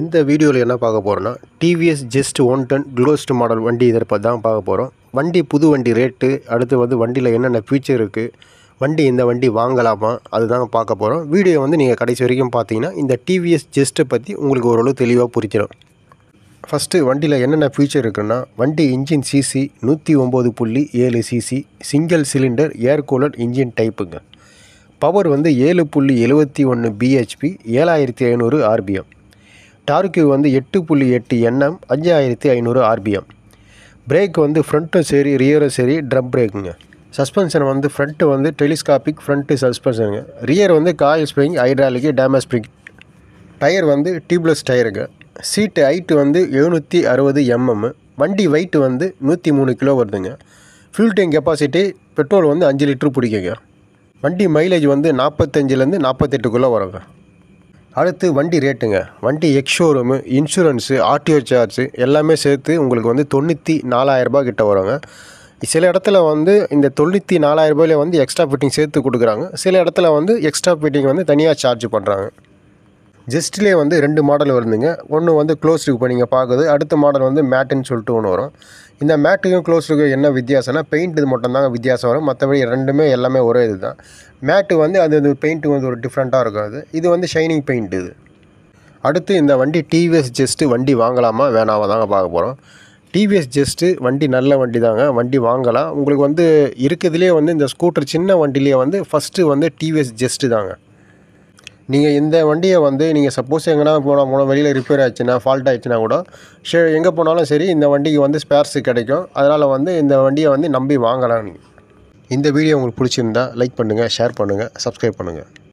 இந்த வீடியோவில் என்ன பார்க்க போகிறோன்னா டிவிஎஸ் ஜஸ்ட் 110 க்ளோஸ்ட் மாடல் வண்டி இதை பற்றி தான் பார்க்க போகிறோம். வண்டி புது வண்டி ரேட்டு, அடுத்து வந்து வண்டியில் என்னென்ன ஃபீச்சர் இருக்குது, வண்டி இந்த வண்டி வாங்கலாமா, அதுதான் பார்க்க போகிறோம். வீடியோ வந்து நீங்கள் கடைசி வரைக்கும் பார்த்தீங்கன்னா இந்த டிவிஎஸ் ஜஸ்ட்டை பற்றி உங்களுக்கு ஓரளவு தெளிவாக புரிஞ்சிடும். ஃபஸ்ட்டு வண்டியில் என்னென்ன ஃபீச்சர் இருக்குன்னா, வண்டி engine CC 109.7 CC, single cylinder air cooler engine டைப்புங்க. பவர் வந்து 7.71 பிஹெச்பி, 7500 ஆர்பிஎம். டார்க்கு வந்து 8.8 என்எம், 5500 ஆர்பிஎம். பிரேக் வந்து ஃப்ரண்ட்டும் சரி ரியரும் சரி ட்ரம் பிரேக்குங்க. சஸ்பென்ஷன் வந்து ஃப்ரண்ட்டு வந்து டெலிஸ்காபிக் ஃப்ரண்ட்டு சஸ்பென்ஷனுங்க. ரியர் வந்து coil spring, hydraulic, damage spring. Tyre வந்து டியூப்லெஸ் டயருங்க. சீட்டு ஹைட்டு வந்து 760 mm. வண்டி வெயிட் வந்து 103 கிலோ வருதுங்க. ஃபியூல் டேங்க் கெப்பாசிட்டி பெட்ரோல் வந்து 5 லிட்டர் பிடிக்குங்க. வண்டி மைலேஜ் வந்து 45லேருந்து 48 வருங்க. அடுத்து வண்டி ரேட்டுங்க. வண்டி X showroom, insurance, RTO charge எல்லாமே சேர்த்து உங்களுக்கு வந்து 94,000 ரூபாய் கிட்ட வருங்க. சில இடத்துல வந்து இந்த 94,000 ரூபாயில வந்து எக்ஸ்ட்ரா ஃபிட்டிங் சேர்த்து கொடுக்குறாங்க. சில இடத்துல வந்து எக்ஸ்ட்ரா ஃபிட்டிங் வந்து தனியாக சார்ஜ் பண்ணுறாங்க. ஜஸ்ட்லேயே வந்து 2 மாடல் வருதுங்க. ஒன்று வந்து க்ளோஸ்டு இப்போ நீங்கள் பார்க்குது, அடுத்த மாடல் வந்து மேட்டுன்னு சொல்லிட்டு ஒன்று வரும். இந்த மேட்டுக்கும் க்ளோஸ்டுக்கும் என்ன வித்தியாசம்னா, பெயிண்ட் இது மட்டும்தாங்க வித்தியாசம் வரும். மற்றபடி ரெண்டுமே எல்லாமே ஒரே இது தான். மேட்டு வந்து அது பெயிண்ட்டு வந்து ஒரு டிஃப்ரெண்ட்டாக இருக்கும். இது வந்து ஷைனிங் பெயிண்ட் இது. அடுத்து இந்த வண்டி டிவிஎஸ் ஜஸ்ட்டு வண்டி வாங்கலாமா வேணாமா தாங்க பார்க்க போகிறோம். டிவிஎஸ் ஜஸ்ட்டு வண்டி நல்ல வண்டி தாங்க, வண்டி வாங்கலாம். உங்களுக்கு வந்து இருக்கிறதுலே வந்து இந்த ஸ்கூட்டர் சின்ன வண்டியிலே வந்து ஃபஸ்ட்டு வந்து டிவிஎஸ் ஜஸ்ட்டு தாங்க. நீங்கள் இந்த வண்டியை வந்து நீங்கள் சப்போஸ் எங்கன்னா போனால் வெளியில் ரிப்பேர் ஆச்சுன்னா, ஃபால்ட் ஆகிடுச்சுன்னா கூட எங்கே போனாலும் சரி இந்த வண்டிக்கு வந்து ஸ்பேர்ஸு கிடைக்கும். அதனால் வந்து இந்த வண்டியை வந்து நம்பி வாங்கலாம். நீங்கள் இந்த வீடியோ உங்களுக்கு பிடிச்சிருந்தா லைக் பண்ணுங்கள், ஷேர் பண்ணுங்கள், சப்ஸ்கிரைப் பண்ணுங்கள்.